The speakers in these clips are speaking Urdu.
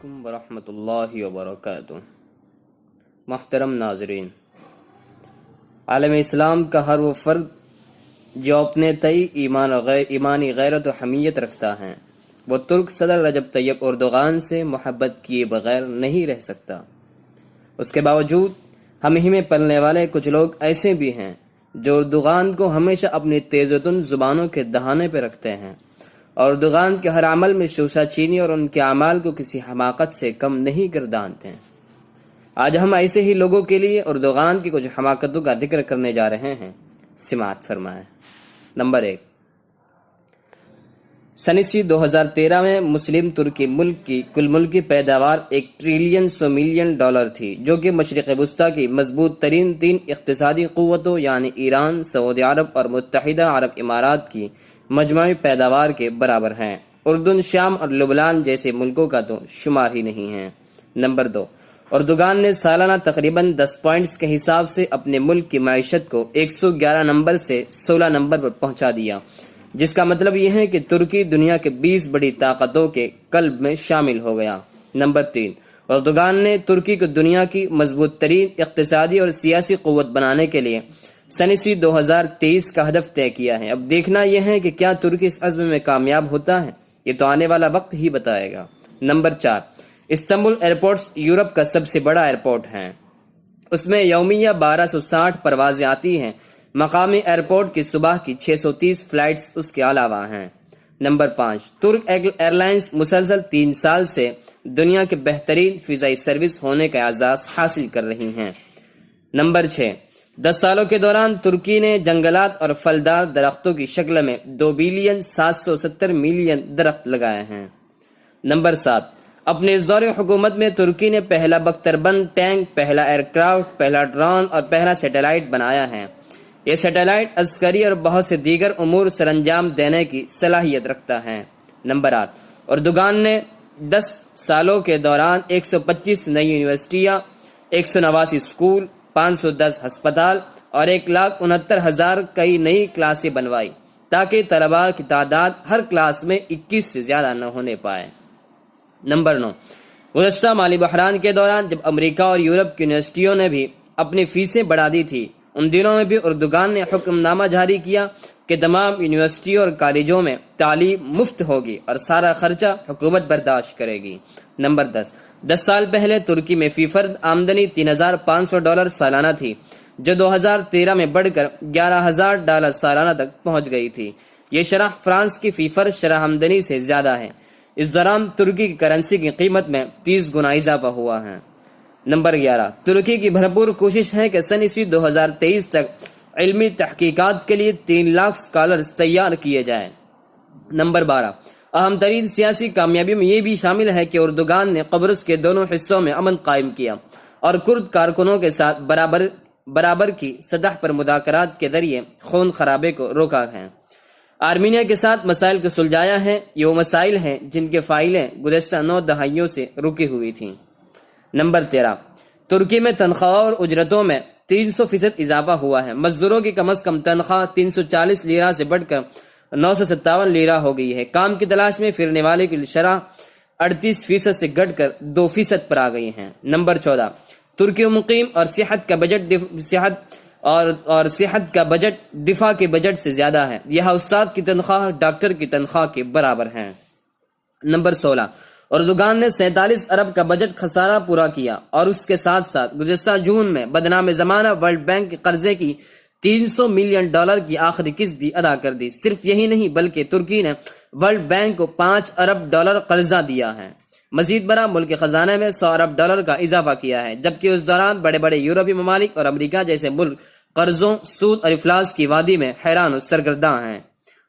علیکم ورحمۃ اللہ وبرکاتہ۔ محترم ناظرین، عالم اسلام کا ہر وہ فرد جو اپنے تئی ایمانی غیرت و حمیت رکھتا ہے وہ ترک صدر رجب طیب اردوغان سے محبت کیے بغیر نہیں رہ سکتا۔ اس کے باوجود ہم ہی میں پلنے والے کچھ لوگ ایسے بھی ہیں جو اردوغان کو ہمیشہ اپنی تیز و تند زبانوں کے دہانے پہ رکھتے ہیں اور اردوغان کے ہر عمل میں شوشہ چینی اور ان کے اعمال کو کسی حماقت سے کم نہیں گردانتے ہیں۔ آج ہم ایسے ہی لوگوں کے لیے اردوغان کی کچھ حماقتوں کا ذکر کرنے جا رہے ہیں، سماعت فرمائیں۔ نمبر 1، سنسی 2013 میں مسلم ترکی ملک کی کل ملکی پیداوار $1,100,000,000 تھی، جو کہ مشرق وسطیٰ کی مضبوط ترین 3 اقتصادی قوتوں یعنی ایران، سعودی عرب اور متحدہ عرب امارات کی مجموعی پیداوار کے برابر ہیں۔ اردن، شام اور لبنان جیسے ملکوں کا تو شمار ہی نہیں ہے۔ نمبر 2، اردوغان نے سالانہ تقریباً 10 پوائنٹس کے حساب سے اپنے ملک کی معیشت کو 111 نمبر سے 16 نمبر پر پہنچا دیا، جس کا مطلب یہ ہے کہ ترکی دنیا کے 20 بڑی طاقتوں کے قلب میں شامل ہو گیا۔ نمبر 3، اردوغان نے ترکی کو دنیا کی مضبوط ترین اقتصادی اور سیاسی قوت بنانے کے لیے سنسی 2023 کا ہدف طے کیا ہے۔ اب دیکھنا یہ ہے کہ کیا ترکی اس عزم میں کامیاب ہوتا ہے، یہ تو آنے والا وقت ہی بتائے گا۔ نمبر 4، استنبول ایئرپورٹس یورپ کا سب سے بڑا ایئرپورٹ ہے، اس میں یومیہ 1260 پروازیں آتی ہیں۔ مقامی ایئرپورٹ کی صبح کی 630 فلائٹس اس کے علاوہ ہیں۔ نمبر 5، ترک ایئر لائنز مسلسل 3 سال سے دنیا کے بہترین فضائی سروس ہونے کا اعزاز حاصل کر رہی ہیں۔ نمبر 6، 10 سالوں کے دوران ترکی نے جنگلات اور پھلدار درختوں کی شکل میں 2,770,000,000 درخت لگائے ہیں۔ نمبر 7، اپنے اس دور حکومت میں ترکی نے پہلا بختر بند ٹینک، پہلا ایئر کرافٹ، پہلا ڈرون اور پہلا سیٹلائٹ بنایا ہے۔ یہ سیٹلائٹ عسکری اور بہت سے دیگر امور سر انجام دینے کی صلاحیت رکھتا ہے۔ نمبر 8، اردوغان نے 10 سالوں کے دوران 125 نئی یونیورسٹیاں، 189 اسکول، 510 ہسپتال اور 1,69,000 کئی نئی کلاسیں بنوائی تاکہ طلباء کی تعداد ہر کلاس میں 21 سے زیادہ نہ ہونے پائے۔ نمبر 9، گزشتہ مالی بحران کے دوران جب امریکہ اور یورپ کی یونیورسٹیوں نے بھی اپنی فیسیں بڑھا دی تھی، ان دنوں میں بھی اردوغان نے حکم نامہ جاری کیا کہ تمام یونیورسٹیوں اور کالجوں میں تعلیم مفت ہوگی اور سارا خرچہ حکومت برداشت کرے گی۔ نمبر 10 سال پہلے ترکی میں فی فرد آمدنی $3,500 سالانہ تھی، جو 2013 میں بڑھ کر $11,000 سالانہ تک پہنچ گئی تھی۔ یہ شرح فرانس کی فی فرد شرح آمدنی سے زیادہ ہے۔ اس دوران ترکی کی کرنسی کی قیمت میں 30 گنا اضافہ ہوا ہے۔ نمبر 11، ترکی کی بھرپور کوشش ہے کہ سن 2023 تک علمی تحقیقات کے لیے 3 لاکھ اسکالرز تیار کیے جائیں۔ نمبر 12، اہم ترین سیاسی کامیابی میں یہ بھی شامل ہے کہ اردوغان نے قبرص کے دونوں حصوں میں امن قائم کیا اور کرد کارکنوں کے ساتھ برابر کی سطح پر مذاکرات کے ذریعے خون خرابے کو روکا ہے۔ آرمینیا کے ساتھ مسائل کو سلجھایا ہے۔ یہ وہ مسائل ہیں جن کے فائلیں گزشتہ 9 دہائیوں سے رکی ہوئی تھیں۔ نمبر 13، ترکی میں تنخواہ اور اجرتوں میں 300% اضافہ ہوا ہے۔ مزدوروں کی کم از کم تنخواہ 340 لیرہ سے بڑھ کر 957 لیرہ ہو گئی ہے۔ کام کی تلاش میں پھرنے والے کی شرح 38% سے گھٹ کر 2% پر آ گئی ہیں۔ نمبر 14، ترکی مقیم اور صحت کا بجٹ دفاع کے بجٹ سے زیادہ ہے۔ یہاں استاد کی تنخواہ ڈاکٹر کی تنخواہ کے برابر ہے۔ نمبر 16، اردوغان نے 47 ارب کا بجٹ خسارہ پورا کیا اور اس کے ساتھ ساتھ گزشتہ جون میں بدنام زمانہ ورلڈ بینک کے قرضے کی $300 ملین کی آخری قسط بھی ادا کر دی۔ صرف یہی نہیں بلکہ ترکی نے ورلڈ بینک کو $5 ارب قرضہ دیا ہے۔ مزید برآں ملک کے خزانے میں $100 ارب کا اضافہ کیا ہے، جبکہ اس دوران بڑے بڑے یورپی ممالک اور امریکہ جیسے ملک قرضوں، سود اور افلاس کی وادی میں حیران و سرگرداں ہیں۔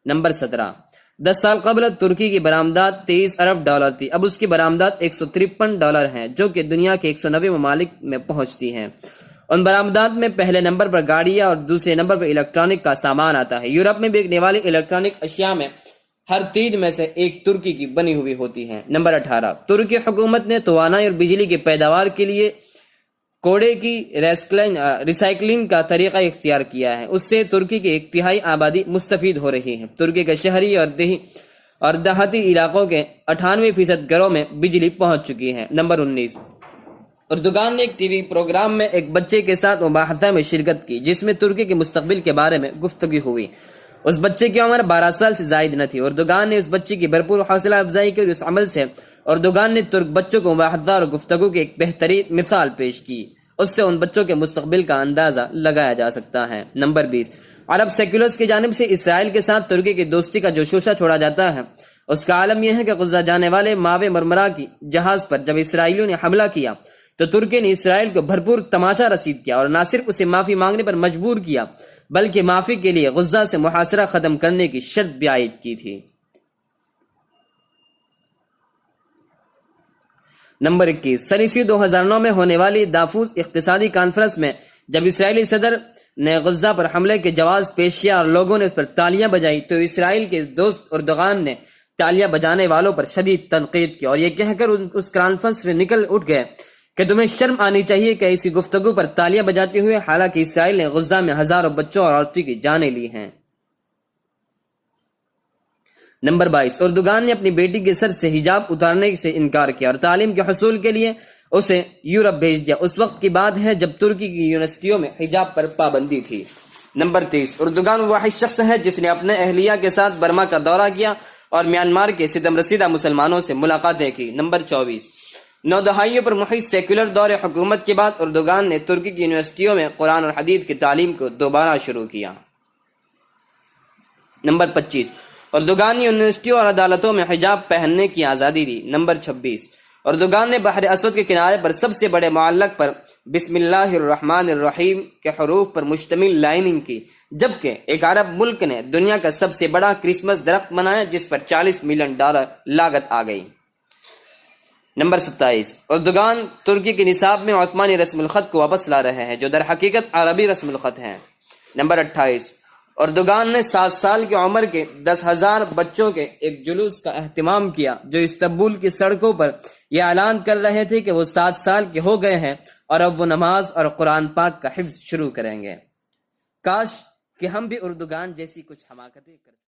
نمبر 17، 10 سال قبل ترکی کی برآمدات $23 ارب تھی، اب اس کی برآمدات $153 ہیں، جو کہ دنیا کے 190 ممالک میں پہنچتی ہیں۔ ان برآمدات میں پہلے نمبر پر گاڑیاں اور دوسرے نمبر پر الیکٹرانک کا سامان آتا ہے۔ یورپ میں بکنے والی الیکٹرانک اشیاء میں ہر 3 میں سے ایک ترکی کی بنی ہوئی ہوتی ہے۔ نمبر 18، ترکی حکومت نے توانائی اور بجلی کی پیداوار کے لیے کوڑے کی ریسائکلنگ کا طریقہ اختیار کیا ہے۔ اس سے ترکی کی 1/3 آبادی مستفید ہو رہی ہے۔ ترکی کے شہری اور دیہی اور دیہاتی علاقوں کے 98% گھروں میں بجلی پہنچ چکی ہے۔ نمبر 19، اردوغان نے ایک ٹی وی پروگرام میں ایک بچے کے ساتھ مباحثہ میں شرکت کی جس میں ترکی کے مستقبل کے بارے میں گفتگو ہوئی۔ اس بچے کی عمر 12 سال سے زائد نہ تھی۔ اردوغان نے اس بچے کی بھرپور حوصلہ افزائی کی اور اس عمل سے اردوغان نے ترک بچوں کو مباحثہ اور گفتگو کی ایک بہترین مثال پیش کی۔ اس سے ان بچوں کے مستقبل کا اندازہ لگایا جا سکتا ہے۔ نمبر 20، عرب سیکولرز کی جانب سے اسرائیل کے ساتھ ترکی کی دوستی کا جو شوشہ چھوڑا جاتا ہے اس کا عالم یہ ہے کہ غزہ جانے والے ماوے مرمرا کی جہاز پر جب اسرائیلیوں نے حملہ کیا تو ترکی نے اسرائیل کو بھرپور تماچا رسید کیا اور نہ صرف اسے معافی مانگنے پر مجبور کیا بلکہ معافی کے لیے غزہ سے محاصرہ ختم کرنے کی شرط بھی عائد کی تھی۔ نمبر 21، سن ء 2009 میں ہونے والی دافوس اقتصادی کانفرنس میں جب اسرائیلی صدر نے غزہ پر حملے کے جواز پیش کیا اور لوگوں نے اس پر تالیاں بجائی تو اسرائیل کے اس دوست اردوغان نے تالیاں بجانے والوں پر شدید تنقید کی اور یہ کہہ کر اس کانفرنس سے نکل اٹھ گئے کہ تمہیں شرم آنی چاہیے کہ ایسی گفتگو پر تالیاں بجاتے ہوئے، حالانکہ اسرائیل نے غزہ میں ہزاروں بچوں اور عورتوں کی جانیں لی ہیں۔ نمبر 22، اردوغان نے اپنی بیٹی کے سر سے حجاب اتارنے سے انکار کیا اور تعلیم کے حصول کے لیے اسے یورپ بھیج دیا۔ اس وقت کی بات ہے جب ترکی کی یونیورسٹیوں میں حجاب پر پابندی تھی۔ نمبر 23، اردوغان وہ واحد شخص ہے جس نے اپنے اہلیہ کے ساتھ برما کا دورہ کیا اور میانمار کے ستم رسیدہ مسلمانوں سے ملاقاتیں کی۔ نمبر 24، 9 دہائیوں پر محیط سیکولر دور حکومت کے بعد اردوغان نے ترکی کی یونیورسٹیوں میں قرآن اور حدیث کی تعلیم کو دوبارہ شروع کیا۔ نمبر 25، اردوغان نے یونیورسٹیوں اور عدالتوں میں حجاب پہننے کی آزادی دی۔ نمبر 26، اردوغان نے بحر اسود کے کنارے پر سب سے بڑے معلق پر بسم اللہ الرحمن الرحیم کے حروف پر مشتمل لائننگ کی، جبکہ ایک عرب ملک نے دنیا کا سب سے بڑا کرسمس درخت بنایا جس پر $40 ملین لاگت آ گئی۔ نمبر 27، اردوغان ترکی کے نصاب میں عثمانی رسم الخط کو واپس لا رہے ہیں جو در حقیقت عربی رسم الخط ہے۔ نمبر 28، اردوغان نے 7 سال کی عمر کے 10,000 بچوں کے ایک جلوس کا اہتمام کیا جو استنبول کی سڑکوں پر یہ اعلان کر رہے تھے کہ وہ 7 سال کے ہو گئے ہیں اور اب وہ نماز اور قرآن پاک کا حفظ شروع کریں گے۔ کاش کہ ہم بھی اردوغان جیسی کچھ حماقتیں کر سکیں۔